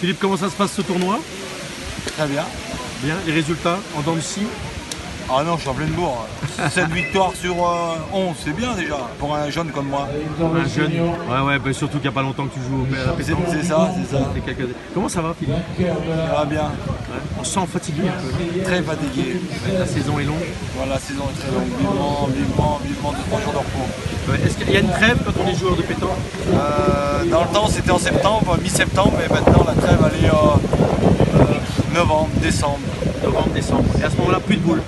Philippe, comment ça se passe ce tournoi? Très bien. Bien, les résultats en dents de scie? Ah non, je suis en pleine bourre. 7 victoires sur 11, c'est bien déjà, pour un jeune comme moi. Un jeune? Ouais, bah surtout qu'il n'y a pas longtemps que tu joues à la pétanque. C'est ça, c'est ça. Comment ça va, Philippe? Ça va bien. Ouais. On se sent fatigué un peu. Très fatigué. La saison est longue. Voilà, la saison est très longue. Vivement 2-3 jours de repos. Ouais. Est-ce qu'il y a une trêve quand on est joueur de pétanque? Dans le temps, c'était en septembre, mi-septembre, mais maintenant la trêve, elle est novembre, décembre. Novembre, décembre. Et à ce moment-là, plus de boules.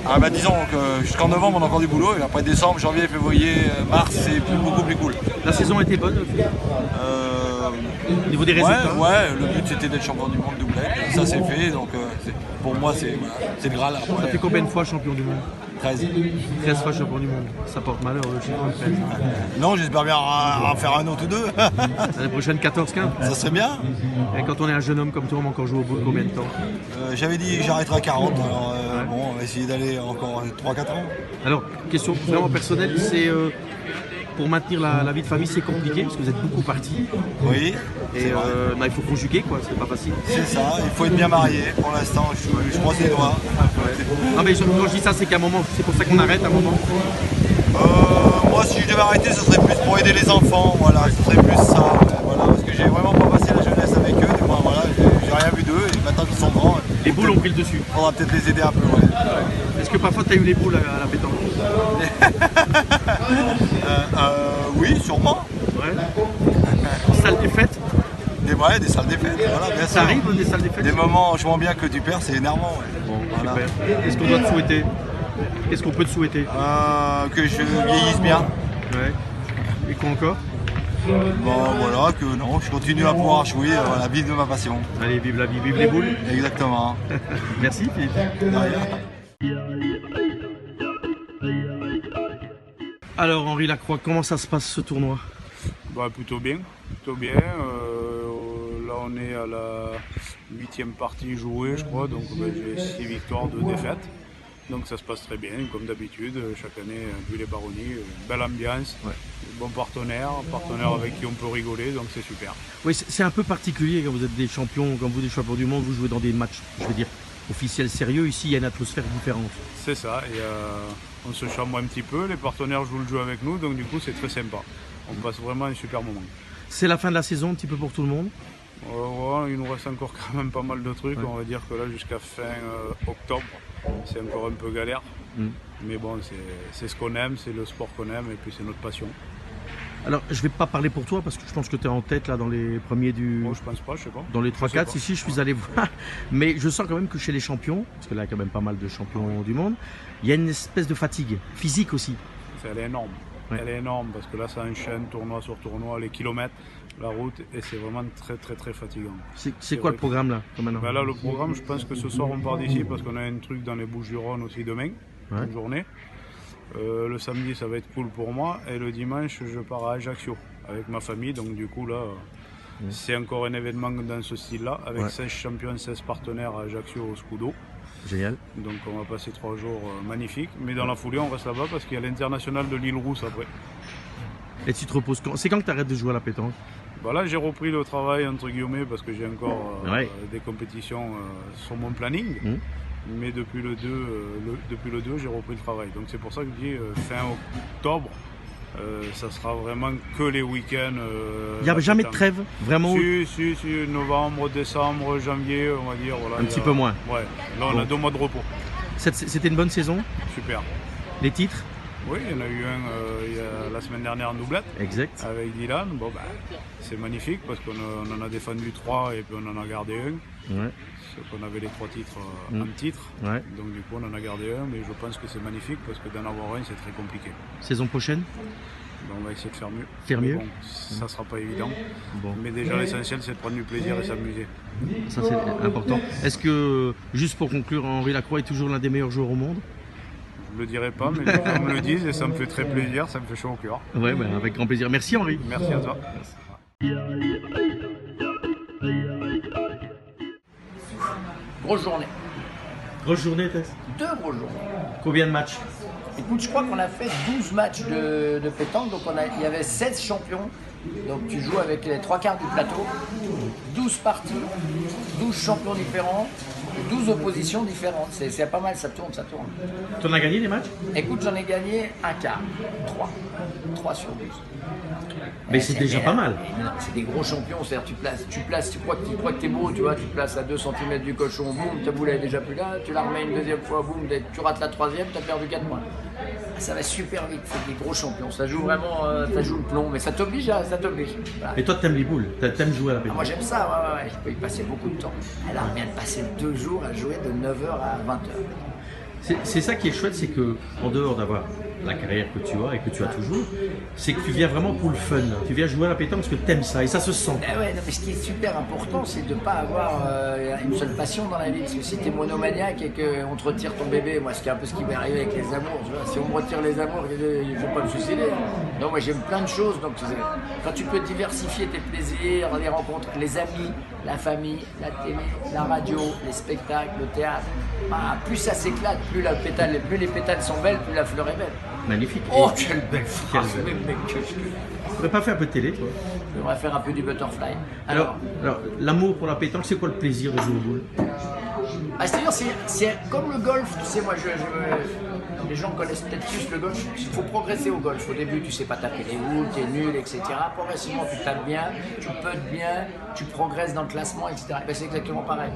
Ah bah disons que jusqu'en novembre, on a encore du boulot, et après décembre, janvier, février, mars, c'est beaucoup plus cool. La saison a été bonne, Philippe? Au niveau des résultats? Ouais, le but c'était d'être champion du monde doublette, ça c'est fait, donc pour moi c'est le Graal. Ça fait combien de fois champion du monde? 13. 13 fois champion du monde. Ça porte malheur, le chiffre de 13. Non, j'espère bien en faire un autre ou deux. L'année prochaine, 14-15. Ça serait bien. Et quand on est un jeune homme comme toi, on va encore jouer au bout de combien de temps? J'avais dit j'arrêterai à 40, alors bon, on va essayer d'aller encore 3-4 ans. Alors, question vraiment personnelle, c'est pour maintenir la vie de famille, c'est compliqué parce que vous êtes beaucoup partis. Oui. Et il faut conjuguer, quoi, c'est pas facile. C'est ça, il faut être bien marié. Pour l'instant, je croise les doigts. Non, mais quand je dis ça, c'est qu'à un moment, c'est pour ça qu'on arrête à un moment. Moi, si je devais arrêter, ce serait plus pour aider les enfants. Voilà, ce serait plus ça. Voilà, parce que j'ai vraiment pas passé la jeunesse avec eux. Du moins, voilà, j'ai rien vu d'eux. Et maintenant qu'ils sont grands, Les boules ont pris le dessus. On va peut-être les aider un peu. Ouais. Est-ce que parfois tu as eu les boules à la pétanque? Oui, sûrement. Ouais. Salle des fêtes? Des salles des fêtes. Voilà, bien ça arrive des salles des fêtes? Des moments, je vois bien que tu perds, c'est énervant. Ouais. Bon, voilà. super. Qu'est-ce qu'on doit te souhaiter? Qu'est-ce qu'on peut te souhaiter? Que je vieillisse bien. Ouais. Et quoi encore? Bon, voilà, que non, je continue à pouvoir jouer, voilà, vivre de ma passion. Allez, vive la vie, vive les boules. Exactement. Merci Philippe. De rien. Alors Henri Lacroix, comment ça se passe ce tournoi? Bah, plutôt bien. Là on est à la 8e partie jouée je crois, donc j'ai 6 victoires, 2 défaites. Donc ça se passe très bien, comme d'habitude, chaque année, vu les baronnies, belle ambiance, ouais. Bons partenaires avec qui on peut rigoler, donc c'est super. Oui, c'est un peu particulier quand vous êtes des champions, quand vous êtes des champions du monde, vous jouez dans des matchs, je veux dire, officiels sérieux. Ici, il y a une atmosphère différente. C'est ça, et on se chambre un petit peu, les partenaires jouent le jeu avec nous, donc du coup c'est très sympa. On passe vraiment un super moment. C'est la fin de la saison un petit peu pour tout le monde? Ouais, il nous reste encore quand même pas mal de trucs, ouais. On va dire que là jusqu'à fin octobre, c'est encore un peu galère. Mais bon, c'est ce qu'on aime, c'est le sport qu'on aime et puis c'est notre passion. Alors, je vais pas parler pour toi parce que je pense que tu es en tête là dans les premiers du... Bon, je pense pas, je sais pas. Dans les 3-4, ici je suis allé voir. Mais je sens quand même que chez les champions, parce que là il y a quand même pas mal de champions du monde, il y a une espèce de fatigue physique aussi. Elle est énorme. Ouais. Elle est énorme parce que là ça enchaîne tournoi sur tournoi, les kilomètres, la route, et c'est vraiment très fatigant. C'est quoi le programme là ben là le programme, je pense que ce soir on part d'ici parce qu'on a un truc dans les Bouches-du-Rhône aussi demain, une journée. Le samedi ça va être cool pour moi et le dimanche je pars à Ajaccio avec ma famille, donc du coup là c'est encore un événement dans ce style là avec 16 champions, 16 partenaires à Ajaccio au Scudo. Génial. Donc on va passer 3 jours magnifiques, mais dans la foulée on reste là-bas parce qu'il y a l'international de l'île Rousse après. Et tu te reposes quand? C'est quand que tu arrêtes de jouer à la pétanque? Bah là j'ai repris le travail entre guillemets parce que j'ai encore des compétitions sur mon planning. Mais depuis le 2 j'ai repris le travail. Donc c'est pour ça que je dis fin octobre, ça sera vraiment que les week-ends. Il n'y a jamais de trêve, vraiment? Si, novembre, décembre, janvier, on va dire. Voilà, un petit peu moins. Ouais, là on a 2 mois de repos. C'était une bonne saison? Super. Les titres? Oui, il y en a eu un la semaine dernière en doublette. Exact. Avec Dylan. Bon, c'est magnifique parce qu'on en a défendu 3 et puis on en a gardé un. Ouais. On avait les 3 titres en titre. Ouais. Donc du coup on en a gardé un, mais je pense que c'est magnifique parce que d'en avoir un c'est très compliqué. Saison prochaine? Ben, on va essayer de faire mieux. Faire mieux? Bon, ça sera pas évident. Bon. Mais déjà l'essentiel c'est de prendre du plaisir et s'amuser. Ça c'est important. Est-ce que, juste pour conclure, Henri Lacroix est toujours l'un des meilleurs joueurs au monde? Je ne le dirai pas, mais les gens me le disent et ça me fait très plaisir, ça me fait chaud au cœur. Ouais, avec grand plaisir. Merci Henri. Merci à toi. Merci. Grosse journée. Grosse journée, Tess? 2 grosses journées. Combien de matchs? Écoute, je crois qu'on a fait 12 matchs de pétanque, donc il y avait 16 champions. Donc tu joues avec les 3/4 du plateau, 12 parties, 12 champions différents, 12 oppositions différentes. C'est pas mal, ça tourne. Tu en as gagné des matchs? Écoute, j'en ai gagné un quart, 3 sur 12. Mais c'est déjà pas mal. C'est des gros champions, c'est-à-dire tu crois que t'es beau, tu vois, tu te places à 2 cm du cochon, boum, ta boule elle est déjà plus là, tu la remets une deuxième fois, boum, tu rates la troisième, t'as perdu 4 points. Ça va super vite, c'est des gros champions, ça joue vraiment, ça joue le plomb, mais ça t'oblige, Voilà. Et toi, t'aimes les boules, t'aimes jouer à la pétanque? Moi j'aime ça, ouais, je peux y passer beaucoup de temps. Elle vient de passer 2 jours à jouer de 9h à 20h. C'est ça qui est chouette, c'est que en dehors d'avoir la carrière que tu as et que tu as toujours, c'est que tu viens vraiment pour le fun. Tu viens jouer à la pétanque parce que tu aimes ça et ça se sent. Ouais, non, mais ce qui est super important, c'est de ne pas avoir une seule passion dans la vie. Parce que si tu es monomaniaque et qu'on te retire ton bébé, moi c'est un peu ce qui m'est arrivé avec les amours. Tu vois, si on me retire les amours, je ne vais pas me suicider. Non, moi j'aime plein de choses. Donc quand tu peux diversifier tes plaisirs, les rencontres, les amis, la famille, la télé, la radio, les spectacles, le théâtre, plus ça s'éclate, plus les pétales sont belles, plus la fleur est belle. Magnifique. Oh, quelle belle phrase! Tu pourrais pas faire un peu de télé, toi? Je devrais faire un peu du butterfly. Alors, l'amour pour la pétanque, c'est quoi le plaisir de jouer au boule? C'est-à-dire, c'est comme le golf, tu sais, moi, les gens connaissent peut-être plus le golf. Il faut progresser au golf. Au début, tu sais pas taper les boules, tu es nul, etc. Progressivement, tu tapes bien, tu putes bien, tu progresses dans le classement, etc. Ben, c'est exactement pareil.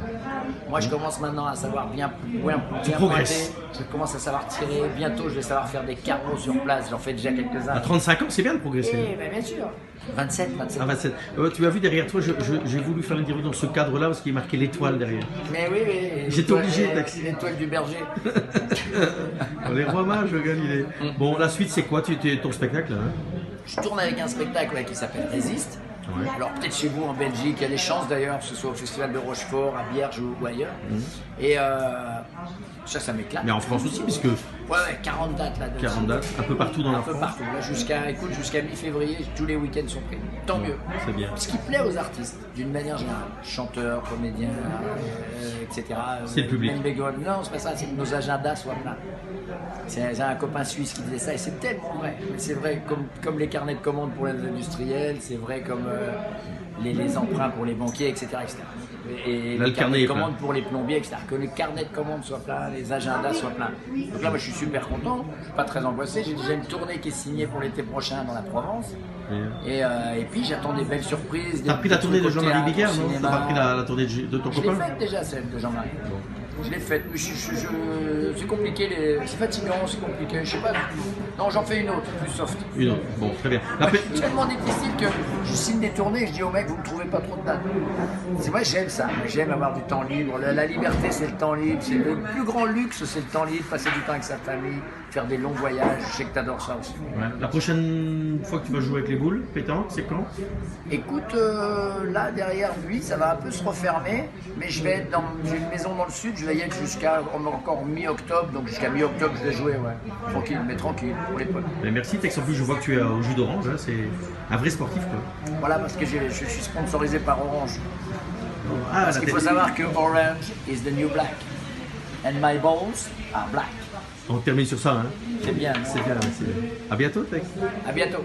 Moi, je commence maintenant à savoir bien pointer. Je commence à savoir tirer. Bientôt, je vais savoir faire des carreaux sur place. J'en fais déjà quelques-uns. À 35 ans, c'est bien de progresser. Ben, bien sûr. 27. Ah, 27. Tu as vu derrière toi, j'ai voulu faire une interview dans ce cadre-là parce qu'il est marqué l'étoile derrière. Mais oui. J'étais obligé l'étoile du berger. Les rois mages, Galilée. Bon, la suite, c'est quoi ton spectacle là, hein? Je tourne avec un spectacle qui s'appelle Résiste. Ouais. Alors peut-être chez vous en Belgique, il y a des chances d'ailleurs, que ce soit au Festival de Rochefort, à Bierge ou ailleurs. Et ça m'éclate. Mais en France aussi, puisque... Ouais, 40 dates là. 40 dates, un peu partout dans la France. Un peu partout. Là, jusqu'à mi-février, tous les week-ends sont pris. Tant mieux. C'est bien. Ce qui plaît aux artistes, d'une manière générale, chanteurs, comédiens, etc. C'est le public. Non, c'est pas ça, c'est que nos agendas soient pleins. J'ai un copain suisse qui disait ça et c'est tellement vrai. C'est vrai comme les carnets de commandes pour les industriels, c'est vrai comme les emprunts pour les banquiers, etc. Et là, les carnets de commandes pour les plombiers, etc. Que les carnets de commandes soient pleins, les agendas soient pleins. Donc là, moi, je suis super content, je suis pas très angoissé. J'ai déjà une tournée qui est signée pour l'été prochain dans la Provence. Et puis, j'attends des belles surprises. T'as pris la tournée de Jean-Marie Bigard, non? T'as pas pris la tournée de ton copain? Je l'ai faite déjà, celle de Jean-Marie. Je l'ai faite, mais c'est compliqué, c'est fatigant, c'est compliqué, je sais pas. Non, j'en fais une autre, plus soft. Une autre, bon, très bien. C'est tellement difficile que je signe des tournées et je dis aux mecs, vous ne trouvez pas trop de dates. C'est vrai, j'aime ça, j'aime avoir du temps libre. La liberté, c'est le temps libre, c'est le plus grand luxe, c'est le temps libre, passer du temps avec sa famille, faire des longs voyages, je sais que tu adores ça aussi. Ouais. La prochaine fois que tu vas jouer avec les boules, pétanque, c'est quand? Écoute, là, derrière lui, ça va un peu se refermer, mais j'ai une maison dans le sud, je vais y être jusqu'à encore mi-octobre, donc jusqu'à mi-octobre je vais jouer, ouais. Tranquille, mais tranquille, pour les potes. Mais merci Tex, en plus je vois que tu es au jus d'orange, hein, c'est un vrai sportif quoi. Voilà, parce que je suis sponsorisé par Orange. Ah, parce qu'il faut savoir que Orange is the new black, and my balls are black. On termine sur ça, hein. C'est bien. C'est bien, c'est bien. À bientôt Tex. À bientôt.